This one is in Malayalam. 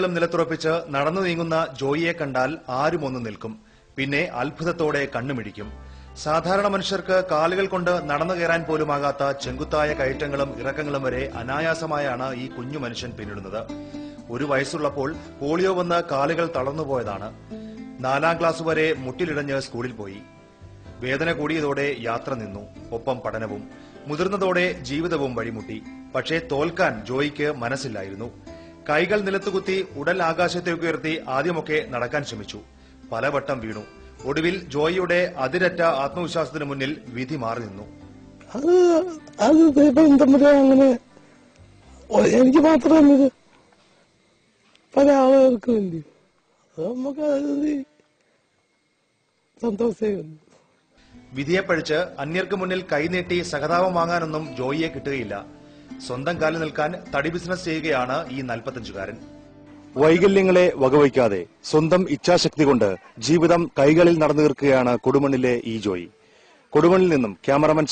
ും നിലത്തുറപ്പിച്ച് നടന്നു നീങ്ങുന്ന ജോയിയെ കണ്ടാൽ ആരും ഒന്ന് നിൽക്കും. പിന്നെ അത്ഭുതത്തോടെ കണ്ണുമിടിക്കും. സാധാരണ മനുഷ്യർക്ക് കാലുകൾ കൊണ്ട് നടന്നു കയറാൻ പോലുമാകാത്ത ചെങ്കുത്തായ കയറ്റങ്ങളും ഇറക്കങ്ങളും വരെ അനായാസമായാണ് ഈ കുഞ്ഞു മനുഷ്യൻ പിന്നിടുന്നത്. 1 വയസ്സുള്ളപ്പോൾ പോളിയോ വന്ന് കാലുകൾ തളർന്നുപോയതാണ്. 4ാം ക്ലാസ് വരെ മുട്ടിലിടഞ്ഞ് സ്കൂളിൽ പോയി. വേദന കൂടിയതോടെ യാത്ര നിന്നു, ഒപ്പം പഠനവും. മുതിർന്നതോടെ ജീവിതവും വഴിമുട്ടി. പക്ഷേ തോൽക്കാൻ ജോയിക്ക് മനസ്സില്ലായിരുന്നു. കൈകൾ നിലത്തുകുത്തി ഉടൽ ആകാശത്തേക്ക് ഉയർത്തി ആദ്യമൊക്കെ നടക്കാൻ ശ്രമിച്ചു. പലവട്ടം വീണു. ഒടുവിൽ ജോയിയുടെ അതിരറ്റ ആത്മവിശ്വാസത്തിന് മുന്നിൽ വിധി മാറി നിന്നു. അങ്ങനെ എനിക്ക് മാത്രമല്ല, പല ആളുകൾക്ക് വേണ്ടി നമുക്ക് സന്തോഷം. വിധിയെ പഴിച്ച് അന്യർക്ക് മുന്നിൽ കൈനീട്ടി സഹതാപം വാങ്ങാനൊന്നും ജോയിയെ കിട്ടുകയില്ല. സ്വന്തം കാലിൽ നിൽക്കാൻ തടി ബിസിനസ് ചെയ്യുകയാണ് ഈ 45-കാരൻ. വൈകല്യങ്ങളെ വകവയ്ക്കാതെ സ്വന്തം ഇച്ഛാശക്തി കൊണ്ട് ജീവിതം കൈകളിൽ നടന്നു തീർക്കുകയാണ് കൊടുമണ്ണിലെ ഈ ജോയി. കൊടുമണ്ണിൽ നിന്നും ക്യാമറമാൻ